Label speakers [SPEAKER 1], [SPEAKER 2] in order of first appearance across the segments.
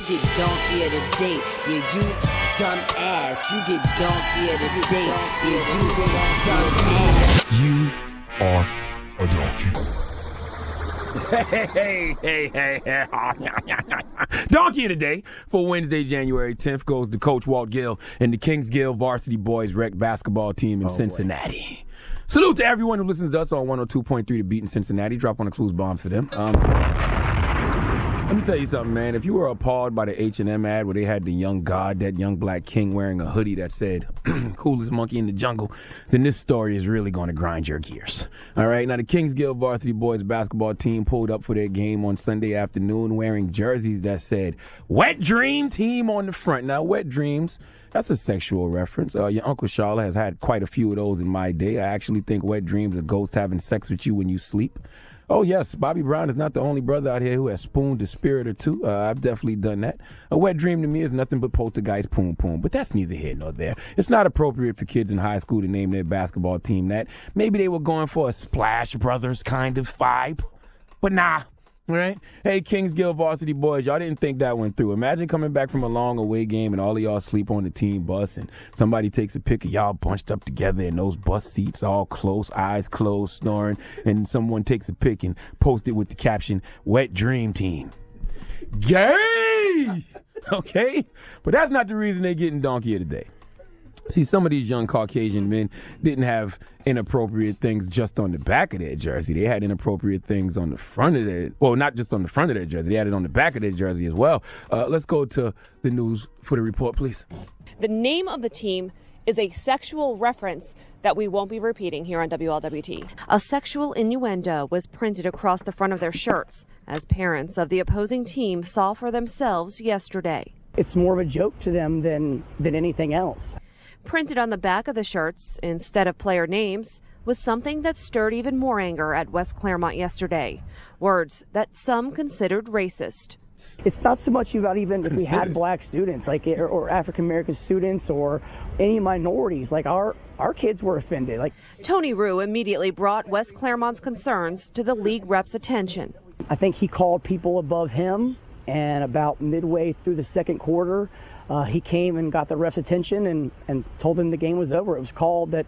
[SPEAKER 1] get donkey of the day. Yeah, you dumb ass. You get donkey of the day. Yeah, you dumb ass.
[SPEAKER 2] You are a donkey.
[SPEAKER 3] Hey. Donkey of the day for Wednesday, January 10th goes to Coach Walt Gill and the Kingsgill Varsity Boys Rec basketball team in Cincinnati. Boy. Salute to everyone who listens to us on 102.3 The Beat in Cincinnati. Drop on the clues bombs for them. Let me tell you something, man. If you were appalled by the H&M ad where they had the young god, that young black king wearing a hoodie that said, coolest monkey in the jungle, then this story is really going to grind your gears. All right? Now, the Kingsgill Varsity Boys basketball team pulled up for their game on Sunday afternoon wearing jerseys that said, Wet Dream Team on the front. Now, Wet Dreams, that's a sexual reference. Your Uncle Charlotte has had quite a few of those in my day. I actually think wet dreams are ghosts having sex with you when you sleep. Oh, yes, Bobby Brown is not the only brother out here who has spooned a spirit or two. I've definitely done that. A wet dream to me is nothing but poltergeist poom poom, but that's neither here nor there. It's not appropriate for kids in high school to name their basketball team that. Maybe they were going for a Splash Brothers kind of vibe, but nah. Right? Hey, Kingsgill Varsity Boys, y'all didn't think that went through. Imagine coming back from a long away game and all of y'all sleep on the team bus and somebody takes a pic of y'all bunched up together in those bus seats all close, eyes closed, snoring, and someone takes a pic and posts it with the caption, Wet Dream Team. Gay! Okay? But that's not the reason they're getting donkey of the day. See, some of these young Caucasian men didn't have inappropriate things just on the back of their jersey. They had inappropriate things on the front of their, well, not just on the front of their jersey. They had it on the back of their jersey as well. Let's go to the news for the report, please.
[SPEAKER 4] The name of the team is a sexual reference that we won't be repeating here on WLWT. A sexual innuendo was printed across the front of their shirts, as parents of the opposing team saw for themselves yesterday.
[SPEAKER 5] It's more of a joke to them than anything else.
[SPEAKER 4] Printed on the back of the shirts, instead of player names, was something that stirred even more anger at West Claremont yesterday. Words that some considered racist.
[SPEAKER 5] It's not so much about even if we had black students, like, or African American students, or any minorities. Like our kids were offended. Like
[SPEAKER 4] Tony Rue immediately brought West Claremont's concerns to the league rep's attention.
[SPEAKER 5] I think he called people above him, and about midway through the second quarter, he came and got the ref's attention and told them the game was over. It was called, that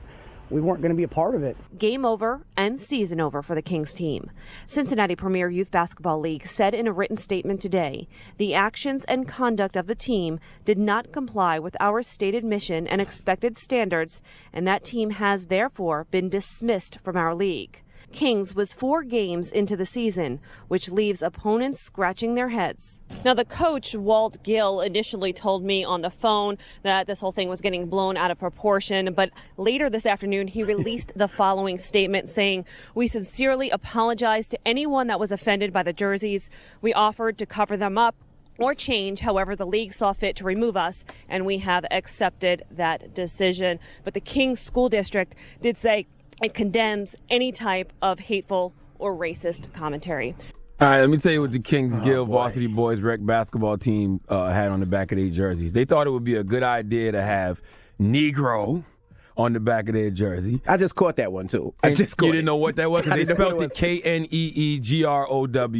[SPEAKER 5] we weren't going to be a part of it.
[SPEAKER 4] Game over and season over for the Kings team. Cincinnati Premier Youth Basketball League said in a written statement today, the actions and conduct of the team did not comply with our stated mission and expected standards, and that team has therefore been dismissed from our league. Kings was 4 games into the season, which leaves opponents scratching their heads. Now, the coach, Walt Gill, initially told me on the phone that this whole thing was getting blown out of proportion, but later this afternoon, he released the following statement saying, we sincerely apologize to anyone that was offended by the jerseys. We offered to cover them up or change, however the league saw fit to remove us, and we have accepted that decision. But the Kings School District did say it condemns any type of hateful or racist commentary.
[SPEAKER 3] All right, let me tell you what the Kingsgill Varsity Boys Rec basketball team had on the back of their jerseys. They thought it would be a good idea to have Negro on the back of their jersey.
[SPEAKER 6] I just caught that one, too.
[SPEAKER 3] You didn't know what that was? They spelled it K-N-E-E-G-R-O-W.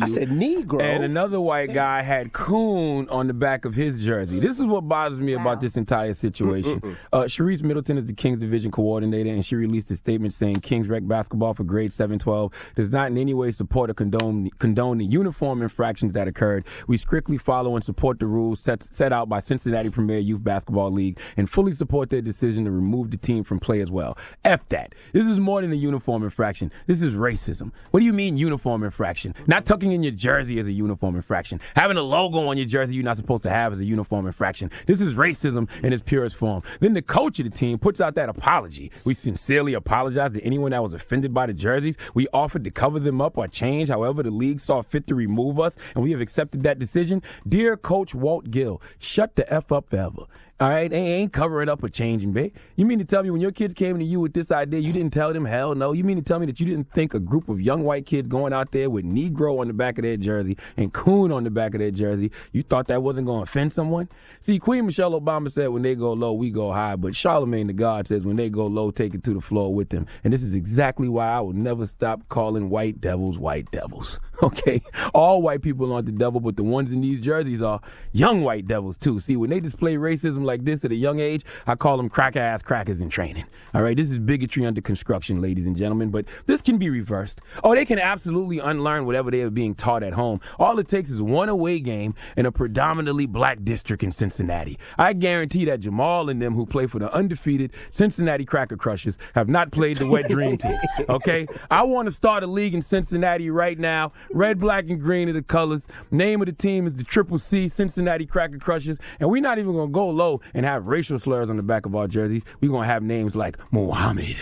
[SPEAKER 6] I said Negro.
[SPEAKER 3] And another white guy had Coon on the back of his jersey. This is what bothers me about this entire situation. Sharice Middleton is the Kings Division Coordinator, and she released a statement saying Kings Rec basketball for grade 7-12 does not in any way support or condone the uniform infractions that occurred. We strictly follow and support the rules set out by Cincinnati Premier Youth Basketball League and fully support their decision to remove the team from play as well. F that. This is more than a uniform infraction. This is racism. What do you mean uniform infraction? Not tucking in your jersey is a uniform infraction. Having a logo on your jersey you're not supposed to have is a uniform infraction. This is racism in its purest form. Then the coach of the team puts out that apology. We sincerely apologize to anyone that was offended by the jerseys. We offered to cover them up or change however the league saw fit to remove us, and we have accepted that decision. Dear Coach Walt Gill, shut the F up forever. All right, they ain't covering up or changing, babe. You mean to tell me when your kids came to you with this idea, you didn't tell them hell no? You mean to tell me that you didn't think a group of young white kids going out there with Negro on the back of their jersey and Coon on the back of their jersey, you thought that wasn't going to offend someone? See, Queen Michelle Obama said when they go low, we go high, but Charlemagne the God says when they go low, take it to the floor with them. And this is exactly why I will never stop calling white devils white devils. Okay, all white people aren't the devil, but the ones in these jerseys are young white devils too. See, when they display racism like this at a young age, I call them cracker-ass crackers in training. All right, this is bigotry under construction, ladies and gentlemen, but this can be reversed. Oh, they can absolutely unlearn whatever they are being taught at home. All it takes is one away game in a predominantly black district in Cincinnati. I guarantee that Jamal and them who play for the undefeated Cincinnati Cracker Crushers have not played the wet dream team. Okay, I want to start a league in Cincinnati right now. Red, black, and green are the colors. Name of the team is the Triple C Cincinnati Cracker Crushers. And we're not even going to go low and have racial slurs on the back of our jerseys. We're going to have names like Muhammad,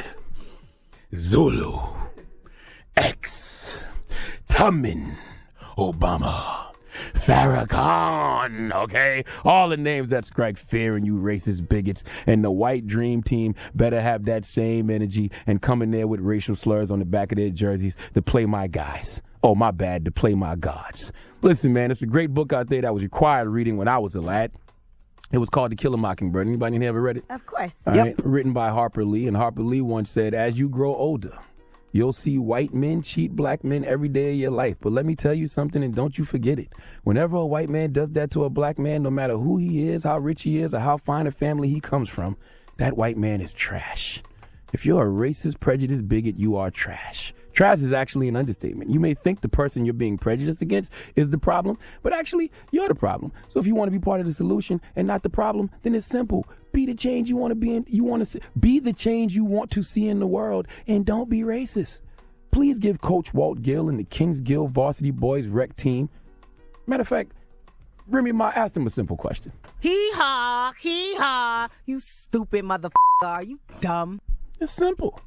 [SPEAKER 3] Zulu, X, Tubman, Obama, Farrakhan, okay? All the names that strike fear in you racist bigots. And the white dream team better have that same energy and come in there with racial slurs on the back of their jerseys to play my guys. Oh, my bad, to play my gods. Listen, man, it's a great book out there that was required reading when I was a lad. It was called To Kill a Mockingbird. Anybody in here ever read it?
[SPEAKER 7] Of course.
[SPEAKER 3] All right, written by Harper Lee. And Harper Lee once said, as you grow older, you'll see white men cheat black men every day of your life. But let me tell you something, and don't you forget it. Whenever a white man does that to a black man, no matter who he is, how rich he is, or how fine a family he comes from, that white man is trash. If you're a racist, prejudiced bigot, you are trash. Trash is actually an understatement. You may think the person you're being prejudiced against is the problem, but actually, you're the problem. So if you want to be part of the solution and not the problem, then it's simple. Be the change you want to be in. Be the change you want to see in the world, and don't be racist. Please give Coach Walt Gill and the Kings Gill Varsity Boys Rec team. Matter of fact, Remy Ma asked him a simple question.
[SPEAKER 7] Hee-haw, hee-haw. You stupid motherfucker. Are you dumb?
[SPEAKER 3] It's simple.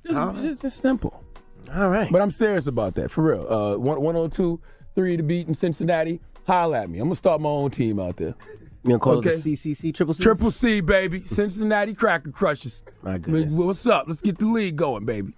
[SPEAKER 3] It's simple.
[SPEAKER 6] All right.
[SPEAKER 3] But I'm serious about that, for real. 102-3 to beat in Cincinnati. Holla at me. I'm going to start my own team out there.
[SPEAKER 6] You gonna call
[SPEAKER 3] Okay.
[SPEAKER 6] it the CCC, Triple C?
[SPEAKER 3] Triple C, baby. Cincinnati Cracker Crushers.
[SPEAKER 6] My goodness.
[SPEAKER 3] What's up? Let's get the league going, baby.